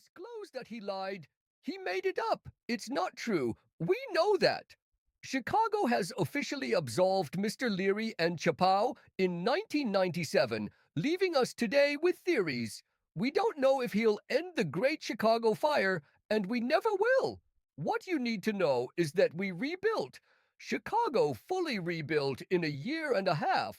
disclosed that he lied. He made it up. It's not true. We know that. Chicago has officially absolved Mr. Leary and Chappelle in 1997, leaving us today with theories. We don't know if he'll end the Great Chicago Fire, and we never will. What you need to know is that we rebuilt. Chicago fully rebuilt in a year and a half.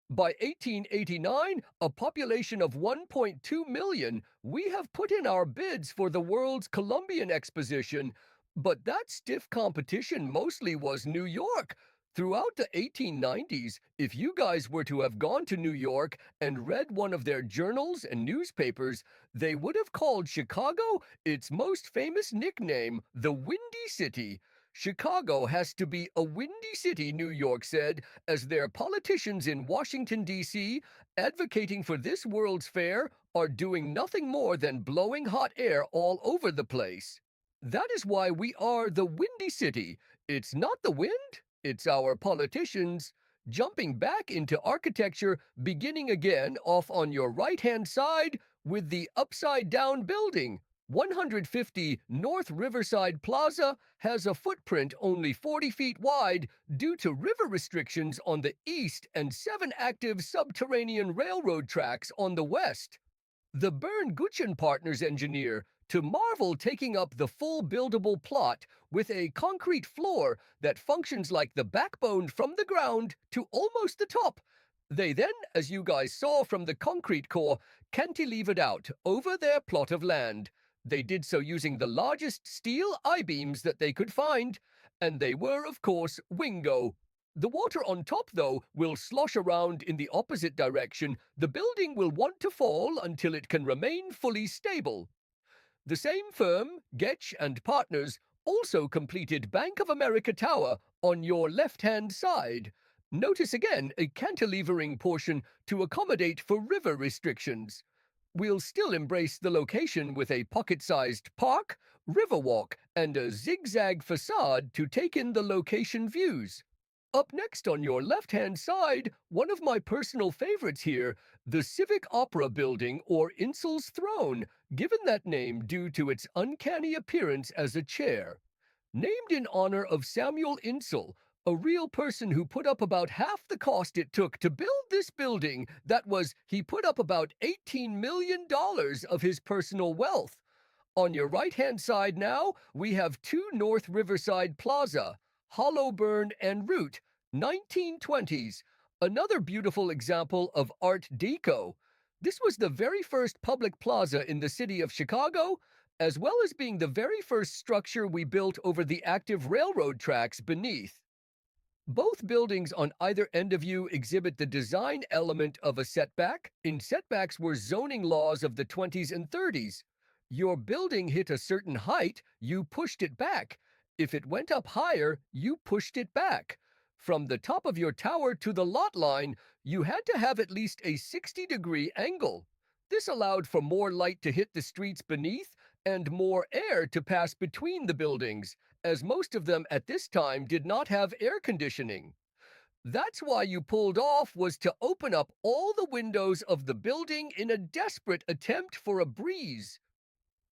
By 1889, a population of 1.2 million, we have put in our bids for the world's Columbian Exposition, but that stiff competition mostly was New York. Throughout the 1890s, if you guys were to have gone to New York and read one of their journals and newspapers, they would have called Chicago its most famous nickname, the Windy City. Chicago has to be a windy city, New York said, as their politicians in Washington, D.C., advocating for this World's Fair, are doing nothing more than blowing hot air all over the place. That is why we are the Windy City. It's not the wind, it's our politicians. Jumping back into architecture, beginning again off on your right-hand side with the upside-down building. 150 North Riverside Plaza has a footprint only 40 feet wide due to river restrictions on the east and 7 active subterranean railroad tracks on the west. The Byrne-Guchen Partners engineer to marvel taking up the full buildable plot with a concrete floor that functions like the backbone from the ground to almost the top. They then, as you guys saw from the concrete core, cantilevered out over their plot of land. They did so using the largest steel I-beams that they could find, and they were, of course, Wingo. The water on top, though, will slosh around in the opposite direction. The building will want to fall until it can remain fully stable. The same firm, Getch and Partners, also completed Bank of America Tower on your left-hand side. Notice again a cantilevering portion to accommodate for river restrictions. We'll still embrace the location with a pocket-sized park, riverwalk, and a zigzag facade to take in the location views. Up next on your left-hand side, one of my personal favorites here, the Civic Opera Building, or Insull's Throne, given that name due to its uncanny appearance as a chair. Named in honor of Samuel Insull, a real person who put up about half the cost it took to build this building. He put up about $18 million of his personal wealth. On your right-hand side now, we have 2 North Riverside Plaza, Hollowburn and Route, 1920s, another beautiful example of Art Deco. This was the very first public plaza in the city of Chicago, as well as being the very first structure we built over the active railroad tracks beneath. Both buildings on either end of you exhibit the design element of a setback. In setbacks were zoning laws of the 20s and 30s. Your building hit a certain height, you pushed it back. If it went up higher, you pushed it back. From the top of your tower to the lot line, you had to have at least a 60-degree angle. This allowed for more light to hit the streets beneath and more air to pass between the buildings, as most of them at this time did not have air conditioning. That's why you pulled off was to open up all the windows of the building in a desperate attempt for a breeze.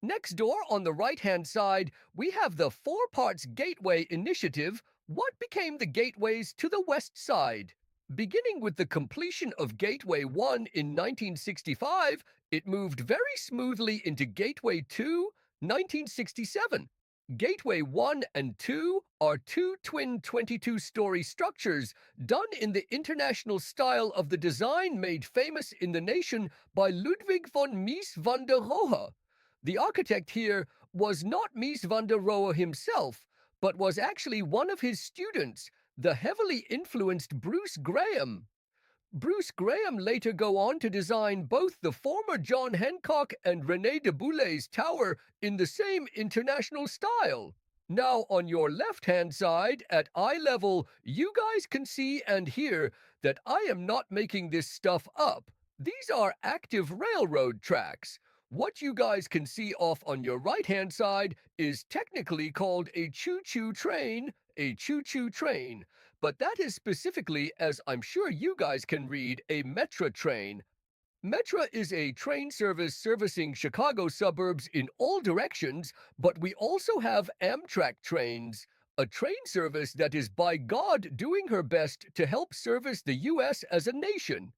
Next door on the right-hand side, we have the 4 Parts Gateway Initiative. What became the gateways to the west side? Beginning with the completion of Gateway 1 in 1965, it moved very smoothly into Gateway 2, 1967. Gateway 1 and 2 are 2 twin 22-story structures done in the international style of the design made famous in the nation by Ludwig von Mies van der Rohe. The architect here was not Mies van der Rohe himself, but was actually one of his students, the heavily influenced Bruce Graham. Bruce Graham later go on to design both the former John Hancock and René de Bouley's tower in the same international style. Now on your left-hand side, at eye level, you guys can see and hear that I am not making this stuff up. These are active railroad tracks. What you guys can see off on your right-hand side is technically called a choo-choo train, but that is specifically, as I'm sure you guys can read, a metro train. Metra is a train service servicing Chicago suburbs in all directions, but we also have Amtrak trains, a train service that is by God doing her best to help service the U.S. as a nation.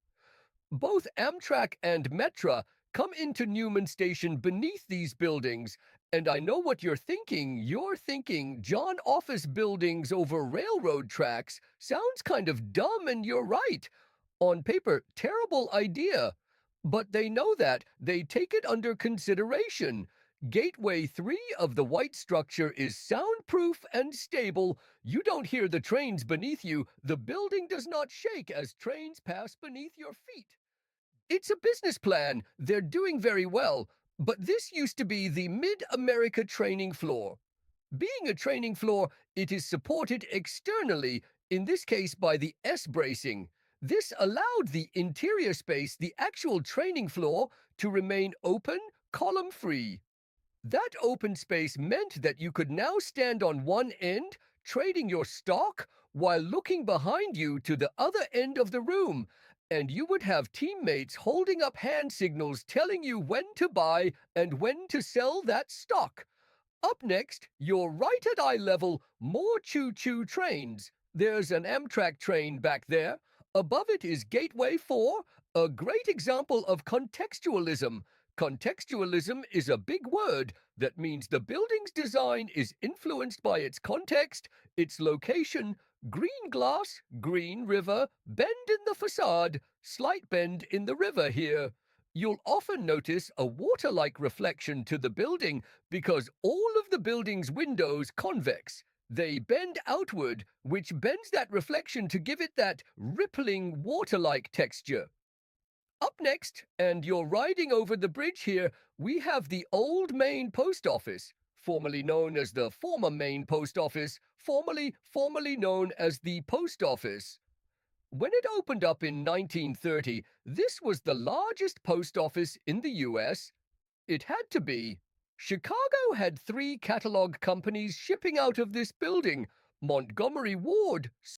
Both Amtrak and Metra come into Newman Station beneath these buildings, and I know what you're thinking. You're thinking John office buildings over railroad tracks sounds kind of dumb, and you're right. On paper, terrible idea. But they know that. They take it under consideration. Gateway 3 of the white structure is soundproof and stable. You don't hear the trains beneath you. The building does not shake as trains pass beneath your feet. It's a business plan. They're doing very well. But this used to be the Mid America training floor. Being a training floor, it is supported externally, in this case by the S bracing. This allowed the interior space, the actual training floor, to remain open, column free. That open space meant that you could now stand on one end, trading your stock, while looking behind you to the other end of the room, and you would have teammates holding up hand signals telling you when to buy and when to sell that stock. Up next, you're right at eye level, more choo-choo trains. There's an Amtrak train back there. Above it is Gateway 4, a great example of contextualism. Contextualism is a big word that means the building's design is influenced by its context, its location, green glass, green river, bend in the facade, slight bend in the river here. You'll often notice a water-like reflection to the building because all of the building's windows convex. They bend outward, which bends that reflection to give it that rippling water-like texture. Up next, and you're riding over the bridge here, we have the Old Main Post Office, formerly known as the former Main Post Office, formerly known as the Post Office. When it opened up in 1930, this was the largest post office in the US. It had to be. Chicago had 3 catalog companies shipping out of this building: Montgomery Ward,